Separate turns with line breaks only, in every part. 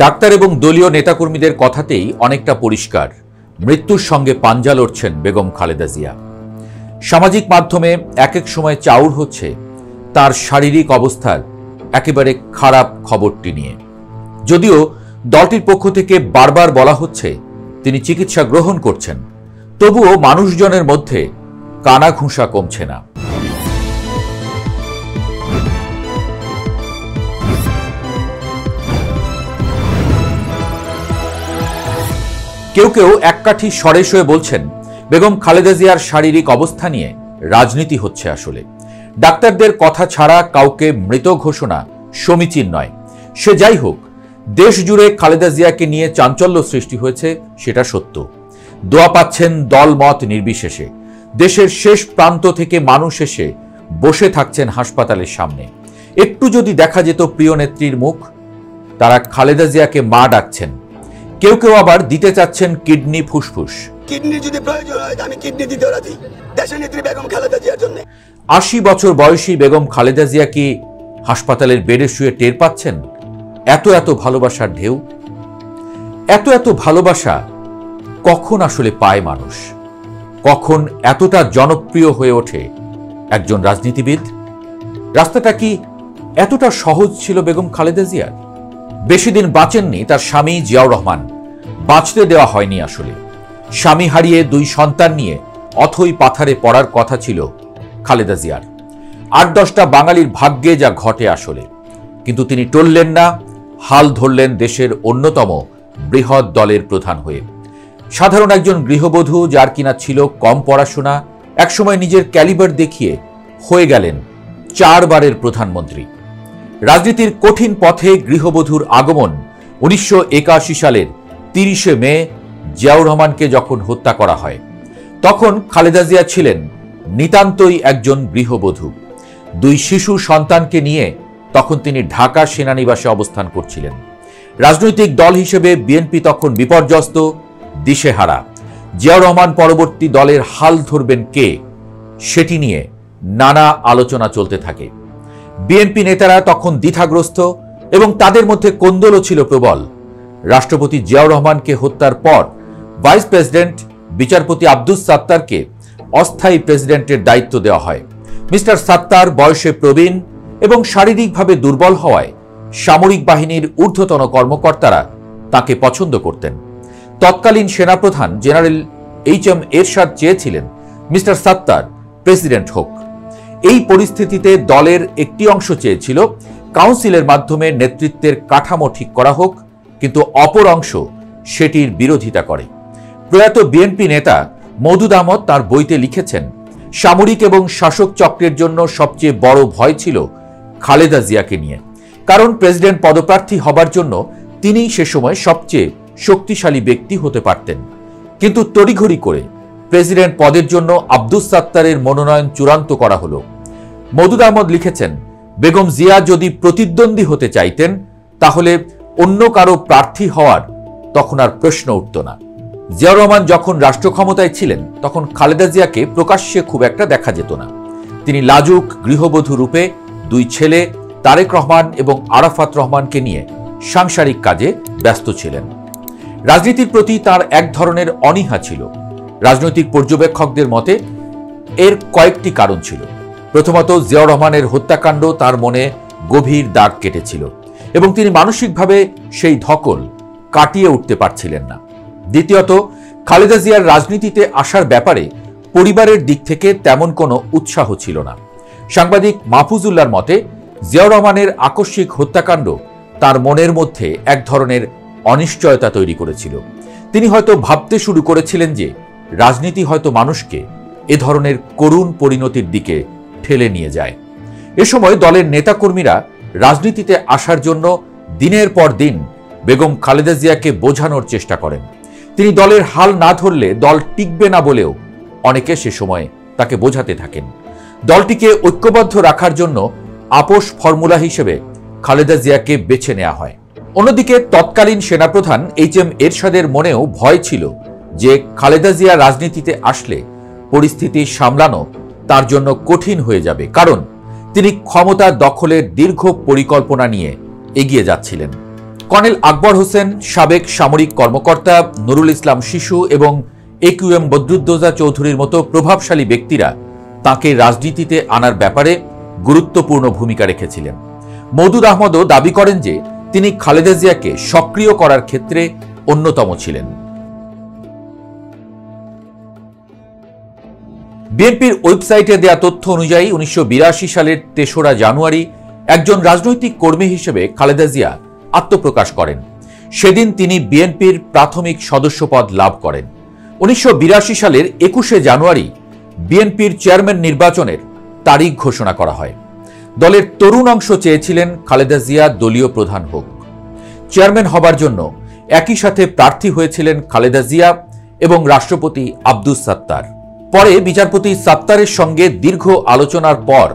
Doctor এবং দলীয় নেতাকর্মীদের কথাতেই অনেকটা পরিষ্কার, মৃত্যুর সঙ্গে পাঞ্জা লড়ছেন বেগম খালেদা জিয়া। সামাজিক মাধ্যমে এক এক সময় চাউর হচ্ছে তার শারীরিক অবস্থার একেবারে খারাপ খবরটি নিয়ে। যদিও দলটির পক্ষ থেকে বারবার বলা হচ্ছে তিনি চিকিৎসা গ্রহণ করছেন, তবুও মানুষজনের মধ্যে কানাঘুষা কমছে না। কেউ কেউ এককাঠি স্বরে শয়ে বলছেন বেগম খালেদা জিয়ার শারীরিক অবস্থা নিয়ে রাজনীতি হচ্ছে। আসলে ডাক্তারদের কথা ছাড়া কাউকে মৃত ঘোষণা সমীচীন নয়। সে যাই হোক, দেশ জুড়ে খালেদা জিয়াকে নিয়ে চাঞ্চল্য সৃষ্টি হয়েছে, সেটা সত্য। দোয়া পাচ্ছেন দলমত নির্বিশেষে। দেশের শেষ প্রান্ত থেকে মানুষ এসে বসে থাকছেন হাসপাতালের সামনে। একটু যদি দেখা যেত প্রিয় নেত্রীর মুখ, তারা খালেদা জিয়াকে মা ডাকছেন। কেউ কেউ আবার দিতে চাচ্ছেন কিডনি, ফুসফুস।
কিডনি যদি প্রয়োজন হয় আমি কিডনি দিতে রাজি, দেশের নেত্রী বেগম খালেদা জিয়ার জন্য।
80 বছর বয়সী বেগম খালেদা জিয়া কি হাসপাতালের বেডে শুয়ে টের পাচ্ছেন এত এত ভালোবাসার ঢেউ? এত এত ভালোবাসা কখন আসলে পায় মানুষ? কখন এতটা জনপ্রিয় হয়ে ওঠে একজন রাজনীতিবিদ? রাস্তাটা কি এতটা সহজ ছিল বেগম খালেদা জিয়ার? বেশি দিন বাঁচেননি তার স্বামী জিয়াউর রহমান। বাঁচতে দেওয়া হয়নি আসলে। স্বামী হারিয়ে 2 সন্তান নিয়ে অথই পাথারে পড়ার কথা ছিল খালেদা জিয়ার। 8-10টা বাঙালির ভাগ্যে যা ঘটে আসলে। কিন্তু তিনি টললেন না, হাল ধরলেন দেশের অন্যতম বৃহৎ দলের প্রধান হয়ে। সাধারণ একজন গৃহবধূ, যার কিনা ছিল কম পড়াশোনা, একসময় নিজের ক্যালিবার দেখিয়ে হয়ে গেলেন 4 বারের প্রধানমন্ত্রী। রাজনীতির কঠিন পথে গৃহবধূর আগমন 1981 সালের 30শে মে জিয়াউর রহমানকে যখন হত্যা করা হয়, তখন খালেদা জিয়া ছিলেন নিতান্তই একজন গৃহবধূ। 2 শিশু সন্তানকে নিয়ে তখন তিনি ঢাকা সেনানিবাসে অবস্থান করছিলেন। রাজনৈতিক দল হিসেবে বিএনপি তখন বিপর্যস্ত, দিশেহারা। জিয়াউর রহমান পরবর্তী দলের হাল ধরবেন কে, সেটি নিয়ে নানা আলোচনা চলতে থাকে। বিএনপি নেতারা তখন দ্বিধাগ্রস্ত এবং তাদের মধ্যে কোন্দলও ছিল প্রবল। রাষ্ট্রপতি জিয়াউর রহমানকে হত্যার পর ভাইস প্রেসিডেন্ট বিচারপতি আব্দুস সাত্তারকে অস্থায়ী প্রেসিডেন্টের দায়িত্ব দেওয়া হয়। মিস্টার সাত্তার বয়সে প্রবীণ এবং শারীরিকভাবে দুর্বল হওয়ায় সামরিক বাহিনীর ঊর্ধ্বতন কর্মকর্তারা তাকে পছন্দ করতেন। তৎকালীন সেনাপ্রধান জেনারেল HM এরশাদ চেয়েছিলেন মিস্টার সাত্তার প্রেসিডেন্ট হোক। এই পরিস্থিতিতে দলের একটি অংশ চেয়েছিল কাউন্সিলের মাধ্যমে নেতৃত্বের কাঠামো ঠিক করা হোক, কিন্তু অপর অংশ সেটির বিরোধিতা করে। প্রয়াত বিএনপি নেতা মওদুদ আহমদ তার বইতে লিখেছেন, সামরিক এবং শাসক চক্রের জন্য সবচেয়ে বড় ভয় ছিল খালেদা জিয়াকে নিয়ে। কারণ প্রেসিডেন্ট পদপ্রার্থী হবার জন্য তিনিই সে সময় সবচেয়ে শক্তিশালী ব্যক্তি হতে পারতেন। কিন্তু তড়িঘড়ি করে প্রেসিডেন্ট পদের জন্য আব্দুস সাত্তারের মনোনয়ন চূড়ান্ত করা হলো। মওদুদ আহমদ লিখেছেন, বেগম জিয়া যদি প্রতিদ্বন্দ্বী হতে চাইতেন তাহলে অন্য কারো প্রার্থী হওয়ার তখন আর প্রশ্ন উঠত না। জিয়াউর রহমান যখন রাষ্ট্র ক্ষমতায় ছিলেন তখন খালেদা জিয়াকে প্রকাশ্যে খুব একটা দেখা যেত না। তিনি লাজুক গৃহবধূ রূপে 2 ছেলে তারেক রহমান এবং আরাফাত রহমানকে নিয়ে সাংসারিক কাজে ব্যস্ত ছিলেন। রাজনীতির প্রতি তার এক ধরনের অনীহা ছিল। রাজনৈতিক পর্যবেক্ষকদের মতে এর কয়েকটি কারণ ছিল। প্রথমত, জিয়াউর রহমানের হত্যাকাণ্ড তার মনে গভীর দাগ কেটেছিল এবং তিনি মানসিকভাবে সেই ধকল কাটিয়ে উঠতে পারছিলেন না। দ্বিতীয়ত, খালেদা জিয়ার রাজনীতিতে আসার ব্যাপারে পরিবারের দিক থেকে তেমন কোনো উৎসাহ ছিল না। সাংবাদিক মাহফুজুল্লাহর মতে জিয়াউর রহমানের আকস্মিক হত্যাকাণ্ড তার মনের মধ্যে এক ধরনের অনিশ্চয়তা তৈরি করেছিল। তিনি হয়তো ভাবতে শুরু করেছিলেন যে রাজনীতি হয়তো মানুষকে এ ধরনের করুণ পরিণতির দিকে ঠেলে নিয়ে যায়। এ সময় দলের নেতাকর্মীরা রাজনীতিতে আসার জন্য দিনের পর দিন বেগম খালেদা জিয়াকে বোঝানোর চেষ্টা করেন। তিনি দলের হাল না ধরলে দল টিকবে না বলেও অনেকে সে সময় তাকে বোঝাতে থাকেন। দলটিকে ঐক্যবদ্ধ রাখার জন্য আপোষ ফর্মুলা হিসেবে খালেদা জিয়াকে বেছে নেওয়া হয়। অন্যদিকে তৎকালীন সেনাপ্রধান HM এরশাদের মনেও ভয় ছিল যে খালেদা জিয়া রাজনীতিতে আসলে পরিস্থিতি সামলানো তার জন্য কঠিন হয়ে যাবে, কারণ তিনি ক্ষমতা দখলের দীর্ঘ পরিকল্পনা নিয়ে এগিয়ে যাচ্ছিলেন। কর্নেল আকবর হোসেন, সাবেক সামরিক কর্মকর্তা নুরুল ইসলাম শিশু এবং AQM বদরুদ্দোজা চৌধুরীর মতো প্রভাবশালী ব্যক্তিরা তাকে রাজনীতিতে আনার ব্যাপারে গুরুত্বপূর্ণ ভূমিকা রেখেছিলেন। মওদুদ আহমদও দাবি করেন যে তিনি খালেদা জিয়াকে সক্রিয় করার ক্ষেত্রে অন্যতম ছিলেন। বিএনপির ওয়েবসাইটে দেয়া তথ্য অনুযায়ী 1982 সালের 3রা জানুয়ারি একজন রাজনৈতিক কর্মী হিসেবে খালেদা জিয়া আত্মপ্রকাশ করেন। সেদিন তিনি বিএনপির প্রাথমিক সদস্যপদ লাভ করেন। 1982 সালের 21শে জানুয়ারি বিএনপির চেয়ারম্যান নির্বাচনের তারিখ ঘোষণা করা হয়। দলের তরুণ অংশ চেয়েছিলেন খালেদা জিয়া দলীয় প্রধান হোক। চেয়ারম্যান হবার জন্য একই সাথে প্রার্থী হয়েছিলেন খালেদা জিয়া এবং রাষ্ট্রপতি আব্দুস সাত্তার। পরে বিচারপতি সাত্তারের সঙ্গে দীর্ঘ আলোচনার পর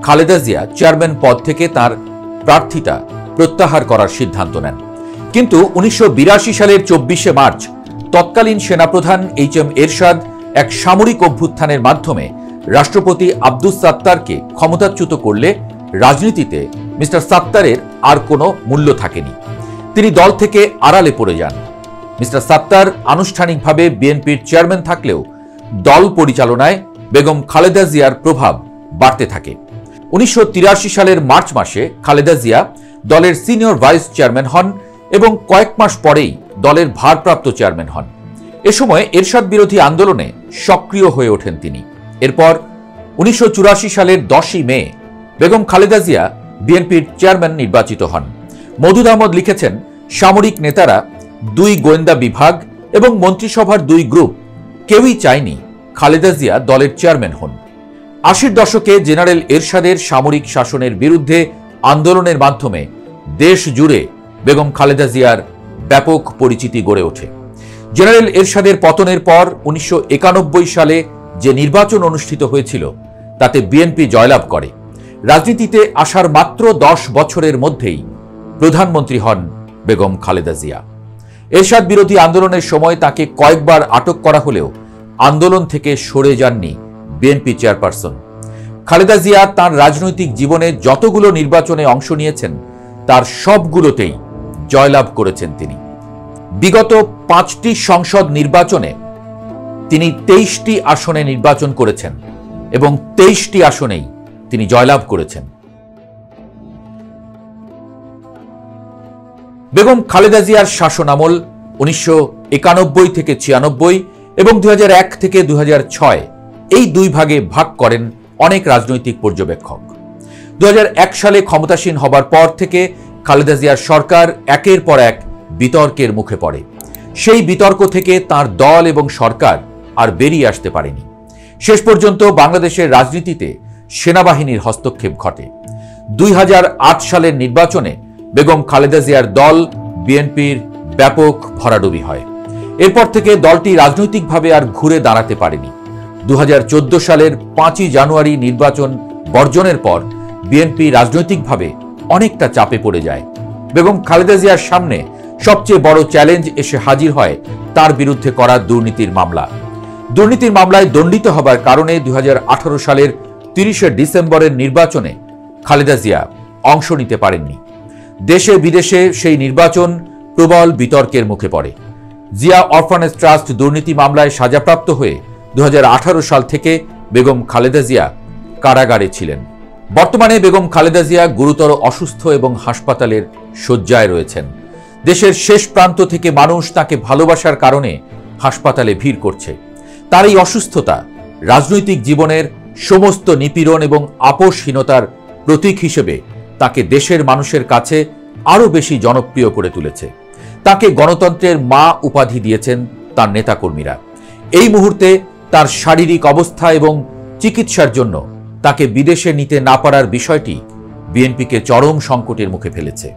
খালেদা জিয়া চেয়ারম্যান পদ থেকে তার প্রার্থিতা প্রত্যাহার করার সিদ্ধান্ত নেন। কিন্তু 1982 সালের 24শে মার্চ তৎকালীন সেনাপ্রধান HM এরশাদ এক সামরিক অভ্যুত্থানের মাধ্যমে রাষ্ট্রপতি আব্দুস সাত্তারকে ক্ষমতাচ্যুত করলে রাজনীতিতে মিস্টার সাত্তারের আর কোনো মূল্য থাকেনি। তিনি দল থেকে আড়ালে পড়ে যান। মিস্টার সাত্তার আনুষ্ঠানিকভাবে বিএনপির চেয়ারম্যান থাকলেও দল পরিচালনায় বেগম খালেদা জিয়ার প্রভাব বাড়তে থাকে। 1983 সালের মার্চ মাসে খালেদা জিয়া দলের সিনিয়র ভাইস চেয়ারম্যান হন এবং কয়েক মাস পরেই দলের ভারপ্রাপ্ত চেয়ারম্যান হন। এ সময় এরশাদ বিরোধী আন্দোলনে সক্রিয় হয়ে ওঠেন তিনি। এরপর 1984 সালের 10ই মে বেগম খালেদা জিয়া বিএনপির চেয়ারম্যান নির্বাচিত হন। মওদুদ আহমদ লিখেছেন, সামরিক নেতারা, 2 গোয়েন্দা বিভাগ এবং মন্ত্রিসভার 2 গ্রুপ কেউই চায়নি খালেদা জিয়া দলের চেয়ারম্যান হন। 80-র দশকে জেনারেল এরশাদের সামরিক শাসনের বিরুদ্ধে আন্দোলনের মাধ্যমে দেশ জুড়ে বেগম খালেদা জিয়ার ব্যাপক পরিচিতি গড়ে ওঠে। জেনারেল এরশাদের পতনের পর 1991 সালে যে নির্বাচন অনুষ্ঠিত হয়েছিল তাতে বিএনপি জয়লাভ করে। রাজনীতিতে আসার মাত্র 10 বছরের মধ্যেই প্রধানমন্ত্রী হন বেগম খালেদা জিয়া। এরশাদ বিরোধী আন্দোলনের সময় তাকে কয়েকবার আটক করা হলেও আন্দোলন থেকে সরে যাননি বিএনপি চেয়ারপারসন। খালেদা জিয়া তাঁর রাজনৈতিক জীবনে যতগুলো নির্বাচনে অংশ নিয়েছেন তার সবগুলোতেই জয়লাভ করেছেন তিনি। বিগত 5টি সংসদ নির্বাচনে তিনি 23টি আসনে নির্বাচন করেছেন এবং 23টি আসনেই তিনি জয়লাভ করেছেন। বেগম খালেদা জিয়ার শাসনামল 1991 থেকে 96 এবং 2001 থেকে 2006 এই 2 ভাগে ভাগ করেন অনেক রাজনৈতিক পর্যবেক্ষক। 2001 সালে ক্ষমতাসীন হবার পর থেকে খালেদা জিয়ার সরকার একের পর এক বিতর্কের মুখে পড়ে। সেই বিতর্ক থেকে তার দল এবং সরকার আর বেরিয়ে আসতে পারেনি। শেষ পর্যন্ত বাংলাদেশের রাজনীতিতে সেনাবাহিনীর হস্তক্ষেপ ঘটে। 2008 সালের নির্বাচনে বেগম খালেদা জিয়ার দল বিএনপির ব্যাপক ভরাডুবি হয়। এরপর থেকে দলটি রাজনৈতিকভাবে আর ঘুরে দাঁড়াতে পারেনি। 2014 সালের 5ই জানুয়ারি নির্বাচন বর্জনের পর বিএনপি রাজনৈতিকভাবে অনেকটা চাপে পড়ে যায়। বেগম খালেদা জিয়ার সামনে সবচেয়ে বড় চ্যালেঞ্জ এসে হাজির হয় তার বিরুদ্ধে করা দুর্নীতির মামলা। দুর্নীতির মামলায় দণ্ডিত হবার কারণে 2018 সালের 30শে ডিসেম্বরের নির্বাচনে খালেদা জিয়া অংশ নিতে পারেননি। দেশে বিদেশে সেই নির্বাচন প্রবল বিতর্কের মুখে পড়ে। জিয়া অরফানেজ ট্রাস্ট দুর্নীতি মামলায় সাজাপ্রাপ্ত হয়ে 2018 সাল থেকে বেগম খালেদা জিয়া কারাগারে ছিলেন। বর্তমানে বেগম খালেদা জিয়া গুরুতর অসুস্থ এবং হাসপাতালের শয্যায় রয়েছেন। দেশের শেষ প্রান্ত থেকে মানুষ তাকে ভালোবাসার কারণে হাসপাতালে ভিড় করছে। তার এই অসুস্থতা রাজনৈতিক জীবনের সমস্ত নিপীড়ন এবং আপোষহীনতার প্রতীক হিসেবে তাকে দেশের মানুষের কাছে আরও বেশি জনপ্রিয় করে তুলেছে। তাকে গণতন্ত্রের মা উপাধি দিয়েছেন তার নেতাকর্মীরা। এই মুহূর্তে তার শারীরিক অবস্থা এবং চিকিৎসার জন্য তাকে বিদেশে নিতে না পারার বিষয়টি বিএনপিকে চরম সংকটের মুখে ফেলেছে।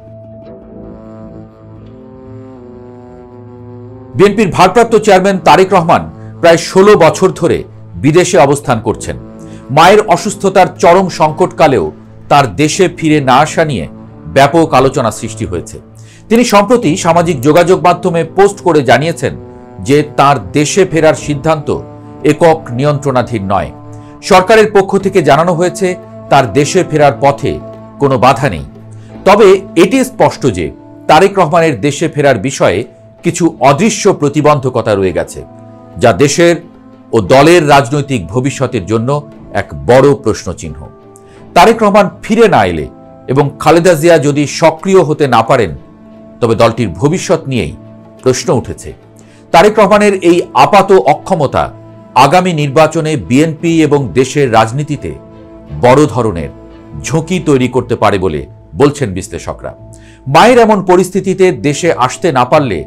বিএনপির ভারপ্রাপ্ত চেয়ারম্যান তারেক রহমান প্রায় 16 বছর ধরে বিদেশে অবস্থান করছেন। মায়ের অসুস্থতার চরম সংকটকালেও তার দেশে ফিরে না আসা নিয়ে ব্যাপক আলোচনা সৃষ্টি হয়েছে। তিনি সম্প্রতি সামাজিক যোগাযোগ মাধ্যমে পোস্ট করে জানিয়েছেন যে তার দেশে ফেরার সিদ্ধান্ত একক নিয়ন্ত্রণাধীন নয়। সরকারের পক্ষ থেকে জানানো হয়েছে, তার দেশে ফেরার পথে কোনো বাধা নেই। তবে এটি স্পষ্ট যে তারেক রহমানের দেশে ফেরার বিষয়ে কিছু অদৃশ্য প্রতিবন্ধকতা রয়ে গেছে, যা দেশের ও দলের রাজনৈতিক ভবিষ্যতের জন্য এক বড় প্রশ্নচিহ্ন। তারেক রহমান ফিরে না এলে এবং খালেদা জিয়া যদি সক্রিয় হতে না পারেন, তবে দলটির ভবিষ্যৎ নিয়েই প্রশ্ন উঠেছে। তারেক রহমানের এই আপাত অক্ষমতা আগামী নির্বাচনে বিএনপি এবং দেশের রাজনীতিতে বড় ধরনের ঝুঁকি তৈরি করতে পারে বলে বলছেন বিশ্লেষকরা। মায়ের এমন পরিস্থিতিতে দেশে আসতে না পারলে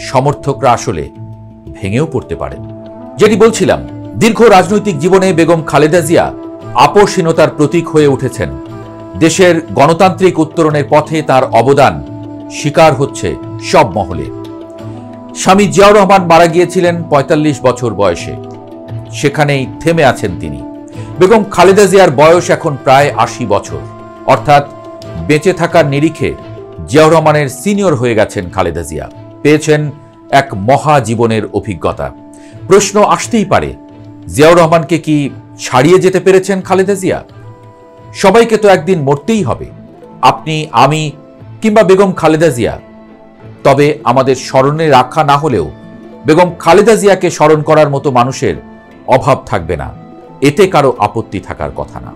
সমর্থকরা আসলে ভেঙেও পড়তে পারেন। যেটি বলছিলাম, দীর্ঘ রাজনৈতিক জীবনে বেগম খালেদা জিয়া আপোষহীনতার প্রতীক হয়ে উঠেছেন। দেশের গণতান্ত্রিক উত্তরণের পথে তার অবদান স্বীকার হচ্ছে সব মহলে। স্বামী জিয়াউর রহমান মারা গিয়েছিলেন ৪৫ বছর বয়সে, সেখানেই থেমে আছেন তিনি। বেগম খালেদা জিয়ার বয়স এখন প্রায় ৮০ বছর, অর্থাৎ বেঁচে থাকার নিরিখে জিয়াউর রহমানের সিনিয়র হয়ে গেছেন খালেদা জিয়া, পেয়েছেন এক মহা জীবনের অভিজ্ঞতা। প্রশ্ন আসতেই পারে, জিয়াউর রহমানকে কি ছাড়িয়ে যেতে পেরেছেন খালেদা জিয়া? সবাইকে তো একদিন মরতেই হবে, আপনি, আমি কিংবা বেগম খালেদা জিয়া। তবে আমাদের স্মরণে রাখা না হলেও বেগম খালেদা জিয়াকে স্মরণ করার মতো মানুষের অভাব থাকবে না, এতে কারো আপত্তি থাকার কথা না।